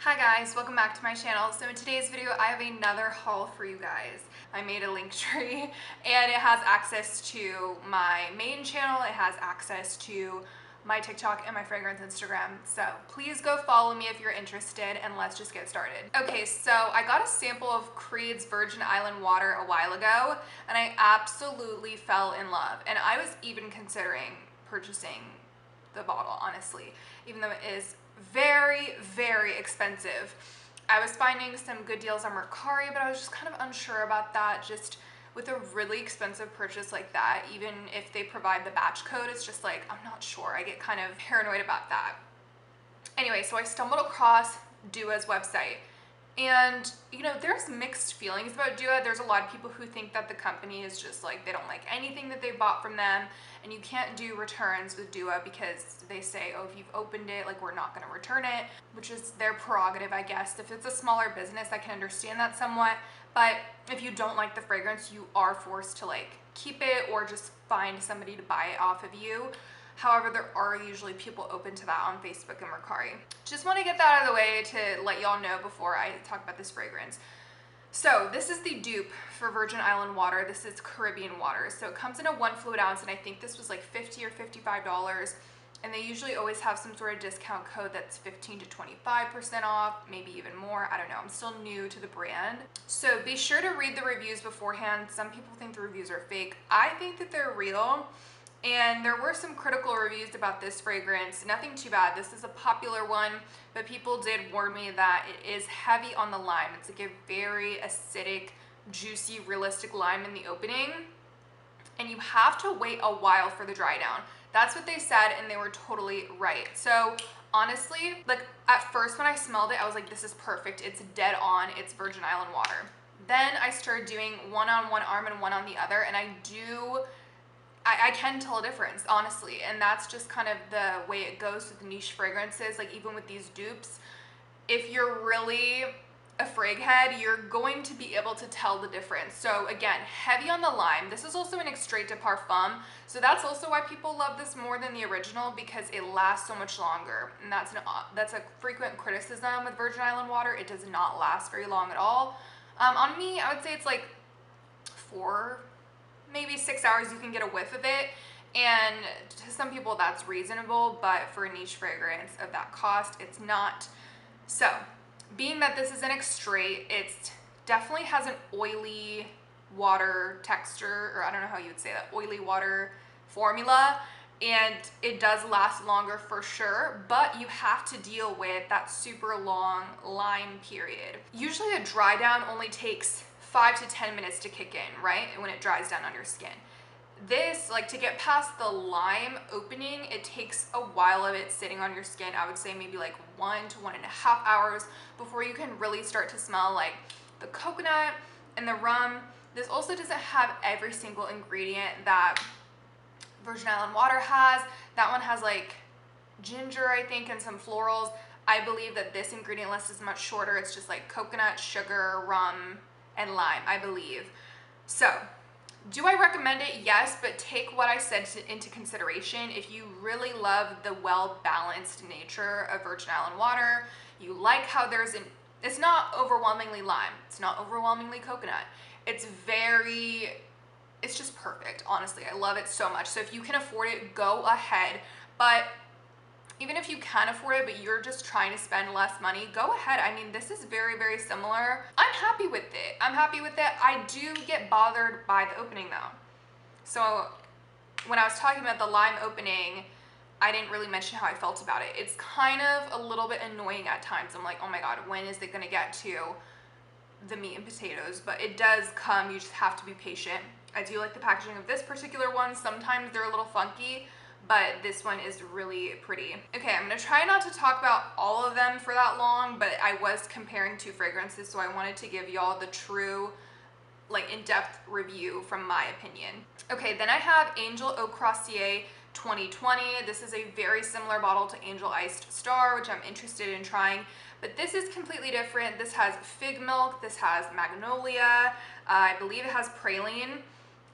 Hi guys, welcome back to my channel. So in today's video I have another haul for you guys. I made a link tree and it has access to my main channel, it has access to my TikTok and my fragrance Instagram. So please go follow me if you're interested and let's just get started. Okay, so I got a sample of Creed's Virgin Island water a while ago and I absolutely fell in love. And I was even considering purchasing the bottle, honestly, even though it is very expensive. I was finding some good deals on Mercari, but I was just kind of unsure about that. Just with a really expensive purchase like that, even if they provide the batch code, it's just like, I'm not sure. I get kind of paranoid about that. Anyway, so I stumbled across Dua's website. And, you know, there's mixed feelings about Dua. There's a lot of people who think that the company is just like, they don't like anything that they bought from them. And you can't do returns with Dua because they say, oh, if you've opened it, like, we're not going to return it, which is their prerogative, I guess. If it's a smaller business, I can understand that somewhat. But if you don't like the fragrance, you are forced to, like, keep it or just find somebody to buy it off of you. However, there are usually people open to that on Facebook and Mercari. Just want to get that out of the way to let y'all know before I talk about this fragrance. So this is the dupe for Virgin Island water. This is Caribbean water. So it comes in a 1 fluid ounce and I think this was like $50 or $55. And they usually always have some sort of discount code that's 15 to 25% off, maybe even more. I don't know, I'm still new to the brand. So be sure to read the reviews beforehand. Some people think the reviews are fake. I think that they're real. And there were some critical reviews about this fragrance. Nothing too bad. This is a popular one, but people did warn me that it is heavy on the lime. It's like a very acidic, juicy, realistic lime in the opening. And you have to wait a while for the dry down. That's what they said, and they were totally right. So honestly, like at first when I smelled it, I was like, this is perfect. It's dead on. It's Virgin Island water. Then I started doing one on one arm and one on the other, and I can tell a difference, honestly, and that's just kind of the way it goes with niche fragrances. Like even with these dupes, if you're really a frag head, you're going to be able to tell the difference. So again, heavy on the lime. This is also an extrait de parfum, so that's also why people love this more than the original, because it lasts so much longer. And that's a frequent criticism with Virgin Island water. It does not last very long at all. On me, I would say it's like 4, maybe 6 hours you can get a whiff of it, and to some people that's reasonable, but for a niche fragrance of that cost, it's not. So being that this is an extrait, it definitely has an oily water texture, or I don't know how you would say that, oily water formula, and it does last longer for sure, but you have to deal with that super long lime period. Usually a dry down only takes 5 to 10 minutes to kick in, right? When it dries down on your skin. This, like to get past the lime opening, it takes a while of it sitting on your skin. I would say maybe like 1 to 1.5 hours before you can really start to smell like the coconut and the rum. This also doesn't have every single ingredient that Virgin Island water has. That one has like ginger, I think, and some florals. I believe that this ingredient list is much shorter. It's just like coconut, sugar, rum, and lime, I believe. So, do I recommend it? Yes, but take what I said into consideration. If you really love the well-balanced nature of Virgin Island water, you like how it's not overwhelmingly lime, it's not overwhelmingly coconut. It's just perfect, honestly. I love it so much. So if you can afford it, go ahead. But even if you can afford it, but you're just trying to spend less money, go ahead. I mean, this is very similar. I'm happy with it. I do get bothered by the opening though. So when I was talking about the lime opening, I didn't really mention how I felt about it. It's kind of a little bit annoying at times. I'm like, oh my God, when is it gonna get to the meat and potatoes? But it does come, you just have to be patient. I do like the packaging of this particular one. Sometimes they're a little funky, but this one is really pretty. Okay, I'm gonna try not to talk about all of them for that long, but I was comparing 2 fragrances, so I wanted to give y'all the true, like, in-depth review from my opinion. Okay, then I have Angel Eau Crosiére 2020. This is a very similar bottle to Angel Iced Star, which I'm interested in trying, but this is completely different. This has fig milk, this has magnolia, I believe it has praline.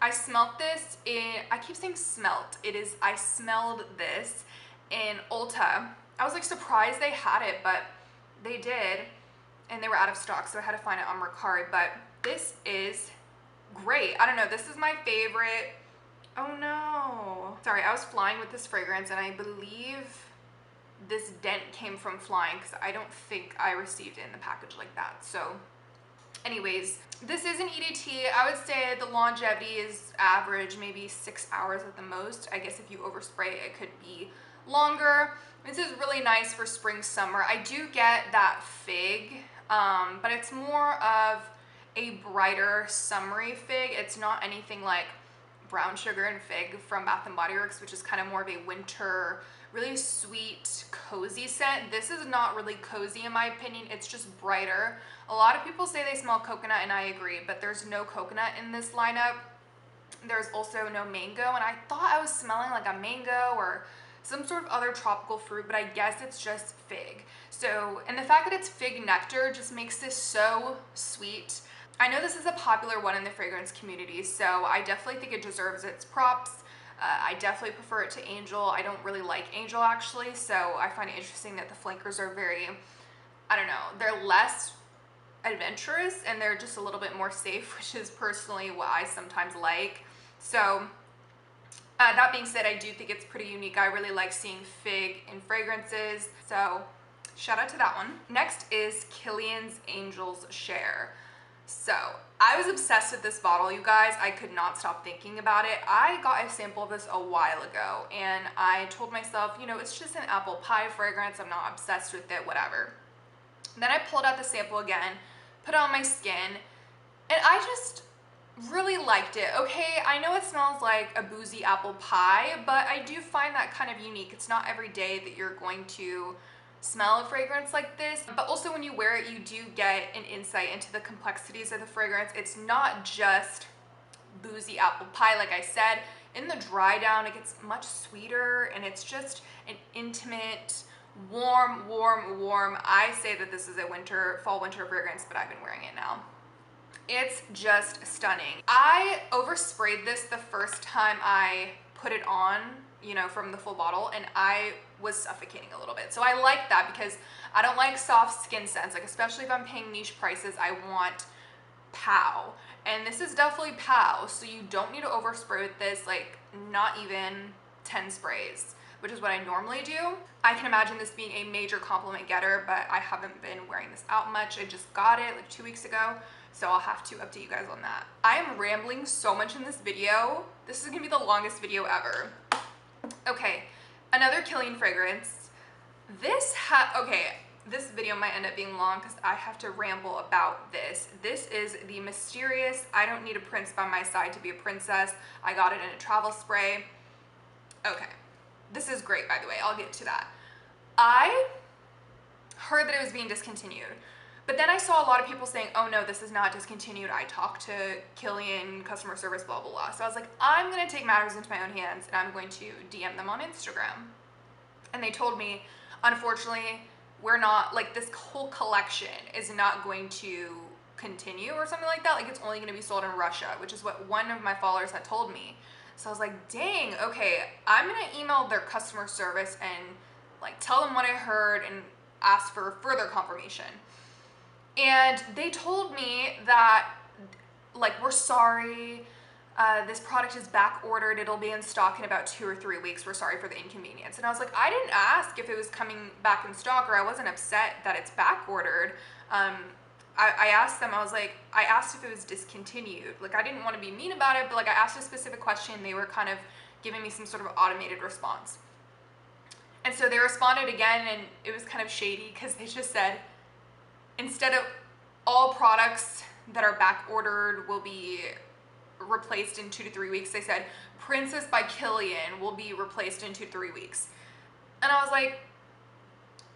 I smelt this I keep saying smelt. I smelled this in Ulta. I was like surprised they had it, but they did, and they were out of stock, so I had to find it on Mercari, but this is great. I don't know, this is my favorite. Oh no. Sorry, I was flying with this fragrance, and I believe this dent came from flying because I don't think I received it in the package like that. So anyways, this is an EDT. I would say the longevity is average, maybe 6 hours at the most. I guess if you overspray it, it could be longer. This is really nice for spring, summer. I do get that fig, but it's more of a brighter summery fig. It's not anything like brown sugar and fig from Bath & Body Works, which is kind of more of a winter, really sweet, cozy scent. This is not really cozy in my opinion. It's just brighter. A lot of people say they smell coconut, and I agree, but there's no coconut in this lineup. There's also no mango, and I thought I was smelling like a mango or some sort of other tropical fruit, but I guess it's just fig. So, and the fact that it's fig nectar just makes this so sweet. I know this is a popular one in the fragrance community, so I definitely think it deserves its props. I definitely prefer it to Angel. I don't really like Angel actually, so I find it interesting that the flankers are very, I don't know, they're less adventurous and they're just a little bit more safe, which is personally what I sometimes like. So that being said, I do think it's pretty unique. I really like seeing fig in fragrances, so shout out to that one. Next is Kilian's Angel's Share. So I was obsessed with this bottle, you guys. I could not stop thinking about it. I got a sample of this a while ago, and I told myself, you know, it's just an apple pie fragrance. I'm not obsessed with it, whatever. Then I pulled out the sample again, put it on my skin, and I just really liked it. Okay, I know it smells like a boozy apple pie, but I do find that kind of unique. It's not every day that you're going to smell a fragrance like this, but also when you wear it, you do get an insight into the complexities of the fragrance. It's not just boozy apple pie, like I said. In the dry down, it gets much sweeter, and it's just an intimate, warm. I say that this is a fall winter fragrance, but I've been wearing it now. It's just stunning. I oversprayed this the first time I put it on, you know, from the full bottle, and I was suffocating a little bit. So I like that because I don't like soft skin scents, like especially if I'm paying niche prices, I want pow. And this is definitely pow, so you don't need to overspray with this, like not even 10 sprays, which is what I normally do. I can imagine this being a major compliment getter, but I haven't been wearing this out much. I just got it like 2 weeks ago, so I'll have to update you guys on that. I am rambling so much in this video. This is gonna be the longest video ever. Okay, another Kilian fragrance. This video might end up being long because I have to ramble about this. This is the mysterious I Don't Need a Prince by My Side to Be a Princess. I got it in a travel spray. Okay, this is great, by the way. I'll get to that. I heard that it was being discontinued, but then I saw a lot of people saying, oh no, this is not discontinued. I talked to Kilian customer service, blah, blah, blah. So I was like, I'm gonna take matters into my own hands, and I'm going to DM them on Instagram. And they told me, unfortunately, we're not, like, this whole collection is not going to continue or something like that. Like, it's only gonna be sold in Russia, which is what one of my followers had told me. So I was like, dang, okay, I'm gonna email their customer service and like tell them what I heard and ask for further confirmation. And they told me that, like, we're sorry, this product is back ordered. It'll be in stock in about 2 or 3 weeks. We're sorry for the inconvenience. And I was like, I didn't ask if it was coming back in stock, or I wasn't upset that it's back ordered. I asked them, I asked if it was discontinued. Like, I didn't want to be mean about it, but like I asked a specific question. They were kind of giving me some sort of automated response. And so they responded again, and it was kind of shady because they just said, instead of all products that are back ordered will be replaced in 2 to 3 weeks, they said Princess by Kilian will be replaced in 2 to 3 weeks. And I was like,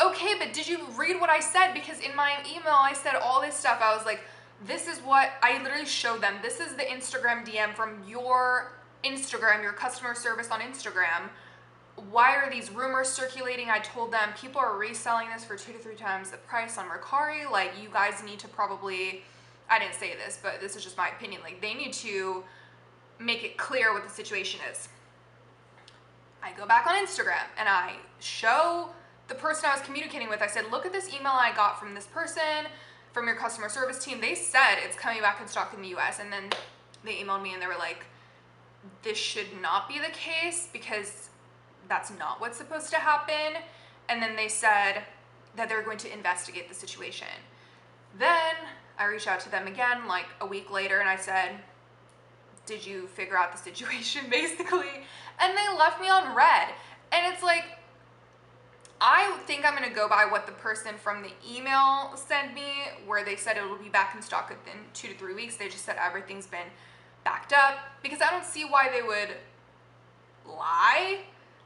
okay, but did you read what I said? Because in my email, I said all this stuff. I was like, this is what I literally showed them. This is the Instagram DM from your Instagram, your customer service on Instagram. Why are these rumors circulating? I told them people are reselling this for 2 to 3 times the price on Mercari. Like, you guys need to probably, I didn't say this, but this is just my opinion. Like, they need to make it clear what the situation is. I go back on Instagram and I show the person I was communicating with, I said, look at this email I got from this person, from your customer service team. They said it's coming back in stock in the US. And then they emailed me and they were like, this should not be the case because that's not what's supposed to happen. And then they said that they're going to investigate the situation. Then I reached out to them again like a week later and I said, did you figure out the situation basically? And they left me on red. And it's like, I think I'm gonna go by what the person from the email sent me, where they said it will be back in stock within 2 to 3 weeks. They just said everything's been backed up, because I don't see why they would lie.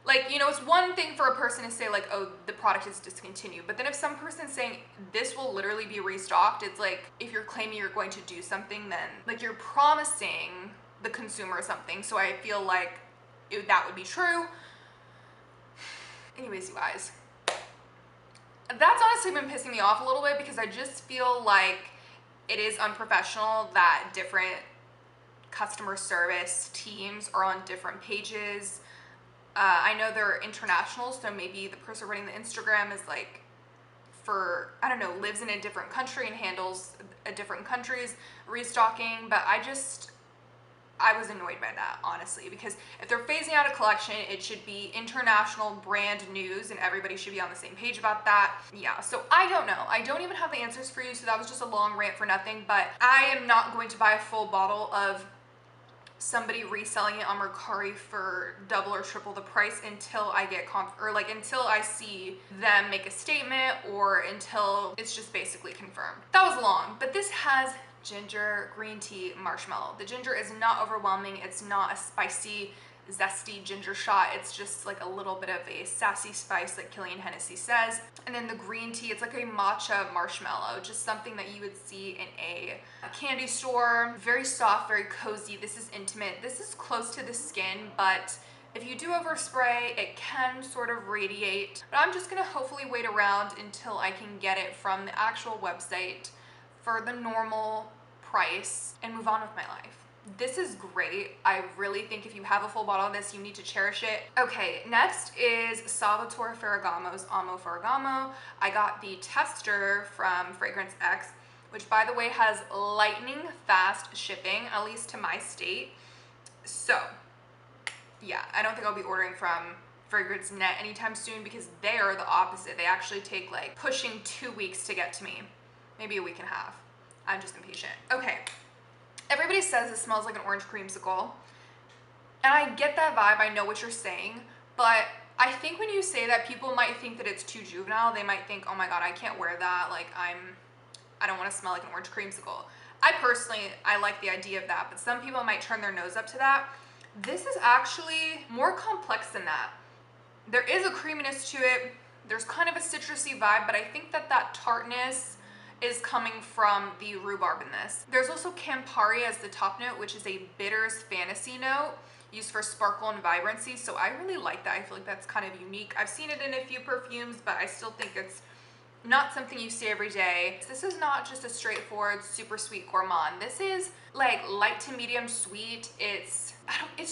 Like, you know, it's one thing for a person to say like, oh, the product is discontinued, but then if some person's saying this will literally be restocked, it's like, if you're claiming you're going to do something, then like you're promising the consumer something. So I feel like that would be true. Anyways, you guys, that's honestly been pissing me off a little bit, because I just feel like it is unprofessional that different customer service teams are on different pages. I know they're international, so maybe the person running the Instagram is like, for, I don't know, lives in a different country and handles a different country's restocking. But I was annoyed by that, honestly, because if they're phasing out a collection, it should be international brand news and everybody should be on the same page about that. Yeah, so I don't know. I don't even have the answers for you, so that was just a long rant for nothing. But I am not going to buy a full bottle of somebody reselling it on Mercari for double or triple the price until I get until I see them make a statement, or until it's just basically confirmed. That was long, but this has ginger, green tea, marshmallow. The ginger is not overwhelming. It's not a spicy, zesty ginger shot. It's just like a little bit of a sassy spice, like Kilian Hennessy says. And then the green tea, it's like a matcha marshmallow, just something that you would see in a candy store. Very soft, very cozy. This is intimate. This is close to the skin, but if you do overspray, it can sort of radiate. But I'm just gonna hopefully wait around until I can get it from the actual website for the normal price and move on with my life. This is great. I really think if you have a full bottle of this, you need to cherish it. Okay, next is Salvatore Ferragamo's Amo Ferragamo. I got the tester from Fragrance X, which by the way has lightning fast shipping, at least to my state. So yeah, I don't think I'll be ordering from Fragrance Net anytime soon, because they are the opposite. They actually take like pushing 2 weeks to get to me. Maybe a week and a half. I'm just impatient. Okay. Everybody says it smells like an orange creamsicle. And I get that vibe. I know what you're saying. But I think when you say that, people might think that it's too juvenile. They might think, oh my God, I can't wear that. Like I don't want to smell like an orange creamsicle. I personally like the idea of that. But some people might turn their nose up to that. This is actually more complex than that. There is a creaminess to it. There's kind of a citrusy vibe. But I think that tartness is coming from the rhubarb in this. There's also Campari as the top note, which is a bitters fantasy note used for sparkle and vibrancy. So I really like that. I feel like that's kind of unique. I've seen it in a few perfumes, but I still think it's not something you see every day. This is not just a straightforward, super sweet gourmand. This is like light to medium sweet. It's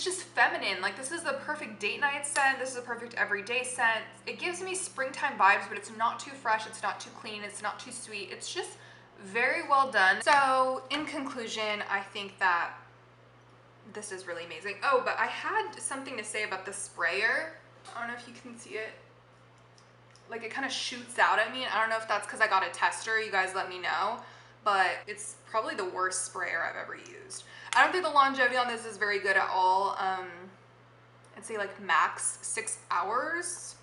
just feminine. Like, this is the perfect date night scent. This is a perfect everyday scent. It gives me springtime vibes, but it's not too fresh. It's not too clean. It's not too sweet. It's just very well done. So in conclusion, I think that this is really amazing. Oh, but I had something to say about the sprayer. I don't know if you can see it. Like, it kind of shoots out at me. I don't know if that's because I got a tester. You guys let me know. But it's probably the worst sprayer I've ever used. I don't think the longevity on this is very good at all. I'd say like max 6 hours.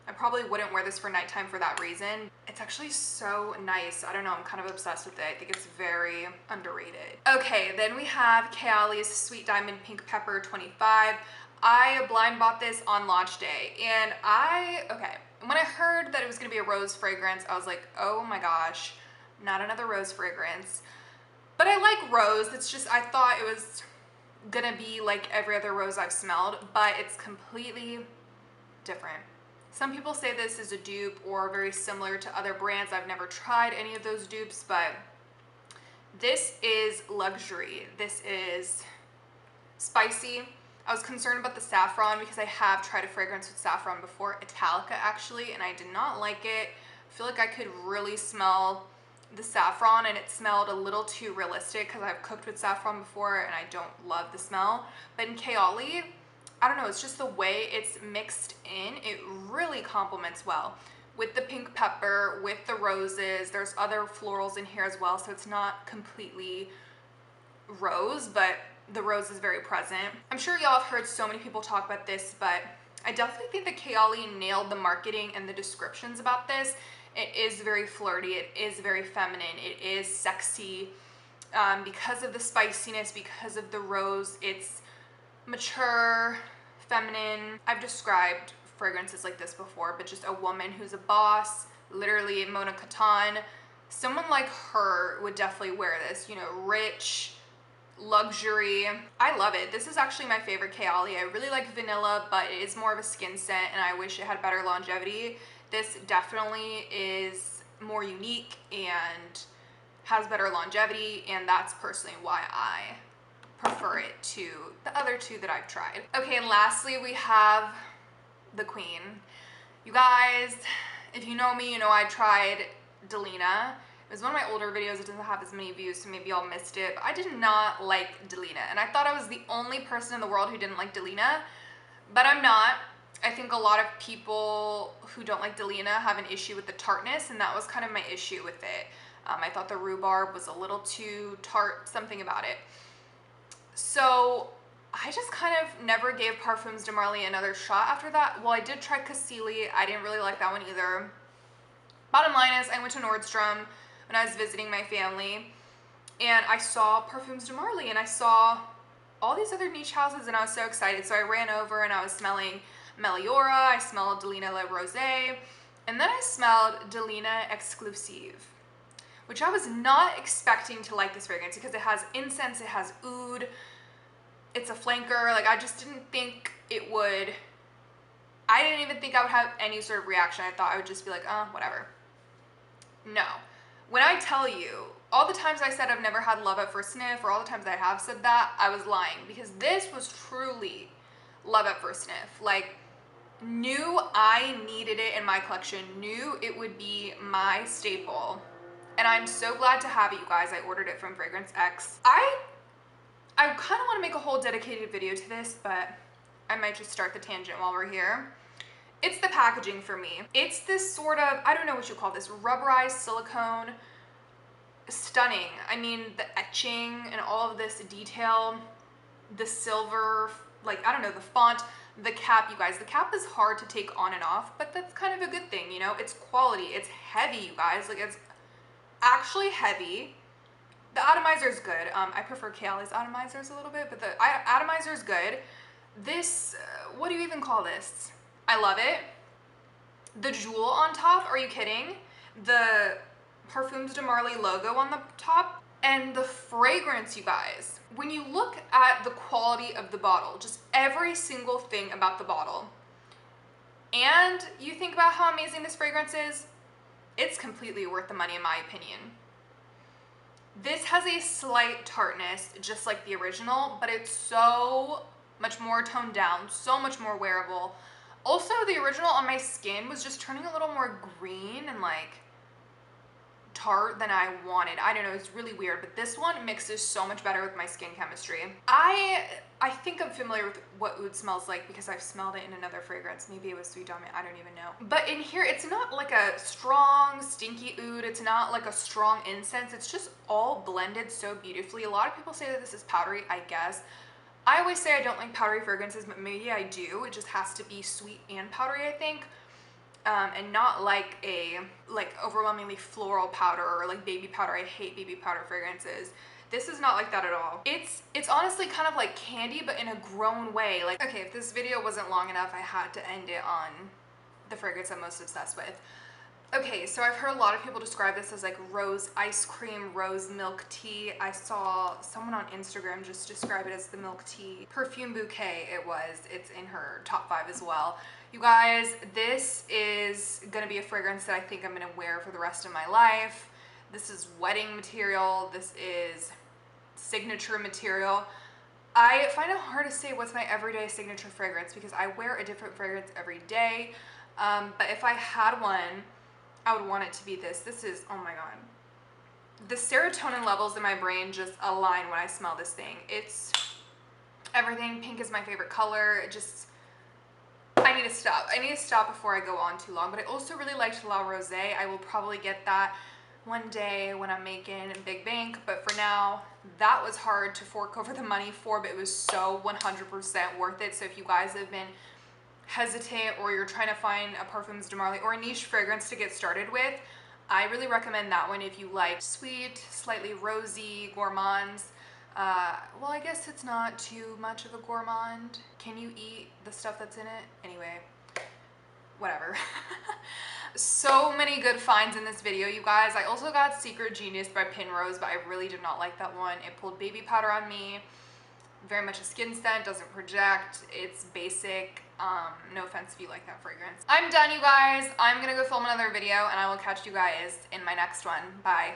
I probably wouldn't wear this for nighttime for that reason. It's actually so nice. I don't know, I'm kind of obsessed with it. I think it's very underrated. Okay, then we have Kayali's Sweet Diamond Pink Pepper 25. I blind bought this on launch day, and when I heard that it was gonna be a rose fragrance, I was like, oh my gosh, not another rose fragrance. But I like rose. It's just, I thought it was gonna be like every other rose I've smelled, but it's completely different. Some people say this is a dupe or very similar to other brands. I've never tried any of those dupes, but this is luxury. This is spicy. I was concerned about the saffron because I have tried a fragrance with saffron before, Italica actually, and I did not like it. I feel like I could really smell the saffron, and it smelled a little too realistic because I've cooked with saffron before and I don't love the smell. But in kayali, I don't know, it's just the way it's mixed in, it really complements well with the pink pepper, with the roses. There's other florals in here as well, so it's not completely rose, but the rose is very present. I'm sure y'all have heard so many people talk about this, but I definitely think that kayali nailed the marketing and the descriptions about this. It is very flirty, it is very feminine, it is sexy. Because of the spiciness, because of the rose, it's mature, feminine. I've described fragrances like this before, but just a woman who's a boss, literally Mona Katan. Someone like her would definitely wear this, you know, rich, luxury. I love it. This is actually my favorite kayali. I really like vanilla, but it is more of a skin scent and I wish it had better longevity. This definitely is more unique and has better longevity, and that's personally why I prefer it to the other two that I've tried. Okay, and lastly we have the queen. You guys, if you know me, you know I tried Delina. It was one of my older videos. It doesn't have as many views, so maybe y'all missed it, but I did not like Delina, and I thought I was the only person in the world who didn't like Delina, but I'm not. I think a lot of people who don't like Delina have an issue with the tartness, and that was kind of my issue with it. I thought the rhubarb was a little too tart, something about it. So I just kind of never gave Parfums de Marly another shot after that. Well, I did try Kayali. I didn't really like that one either. Bottom line is, I went to Nordstrom when I was visiting my family, and I saw Parfums de Marly, and I saw all these other niche houses, and I was so excited. So I ran over and I was smelling Meliora, I smelled Delina Le Rosé, and then I smelled Delina Exclusif, which I was not expecting to like this fragrance because it has incense, it has oud, it's a flanker. Like, I just didn't think it would, I didn't even think I would have any sort of reaction. I thought I would just be like, whatever. No. When I tell you, all the times I said I've never had love at first sniff, or all the times I have said that, I was lying, because this was truly love at first sniff. Like, knew I needed it in my collection, knew it would be my staple, and I'm so glad to have it, you guys. I ordered it from Fragrance X. I kind of want to make a whole dedicated video to this, but I might just start the tangent while we're here. It's the packaging for me. It's this sort of, I don't know what you call this, rubberized silicone. Stunning. I mean, the etching and all of this detail, the silver, like, I don't know, the font, the cap, you guys. The cap is hard to take on and off, but that's kind of a good thing, you know? It's quality. It's heavy, you guys. Like, it's actually heavy. The atomizer is good. I prefer Kayali's atomizers a little bit, but the atomizer is good. This, what do you even call this? I love it. The jewel on top, are you kidding? The Parfums de Marly logo on the top, and the fragrance, you guys. When you look at the quality of the bottle, just every single thing about the bottle, and you think about how amazing this fragrance is, it's completely worth the money in my opinion. This has a slight tartness, just like the original, but it's so much more toned down, so much more wearable. Also, the original on my skin was just turning a little more green and like tart than I wanted. I don't know, it's really weird, but this one mixes so much better with my skin chemistry. I think I'm familiar with what oud smells like because I've smelled it in another fragrance. Maybe it was Sweet Dominant, I don't even know. But in here, it's not like a strong, stinky oud. It's not like a strong incense. It's just all blended so beautifully. A lot of people say that this is powdery, I guess. I always say I don't like powdery fragrances, but maybe I do. It just has to be sweet and powdery, I think. And not like a overwhelmingly floral powder or like baby powder. I hate baby powder fragrances. This is not like that at all. It's honestly kind of like candy, but in a grown way. Like, okay, if this video wasn't long enough, I had to end it on the fragrance I'm most obsessed with. Okay, so I've heard a lot of people describe this as like rose ice cream, rose milk tea. I saw someone on Instagram just describe it as the milk tea perfume bouquet. It's in her top 5 as well. You guys, this is gonna be a fragrance that I think I'm gonna wear for the rest of my life. This is wedding material. This is signature material. I find it hard to say what's my everyday signature fragrance because I wear a different fragrance every day. But if I had one, I would want it to be this. This is, oh my God. The serotonin levels in my brain just align when I smell this thing. It's everything. Pink is my favorite color. It just, I need to stop. I need to stop before I go on too long. But I also really liked La Rosée. I will probably get that one day when I'm making big bank. But for now, that was hard to fork over the money for, but it was so 100% worth it. So if you guys have been hesitant or you're trying to find a Parfums de Marly or a niche fragrance to get started with, I really recommend that one if you like sweet, slightly rosy gourmands. Well, I guess it's not too much of a gourmand. Can you eat the stuff that's in it? Anyway, whatever. So many good finds in this video, you guys. I also got Secret Genius by Pinrose, but I really did not like that one. It pulled baby powder on me. Very much a skin scent, doesn't project, it's basic. No offense if you like that fragrance. I'm done, you guys. I'm gonna go film another video and I will catch you guys in my next one. Bye.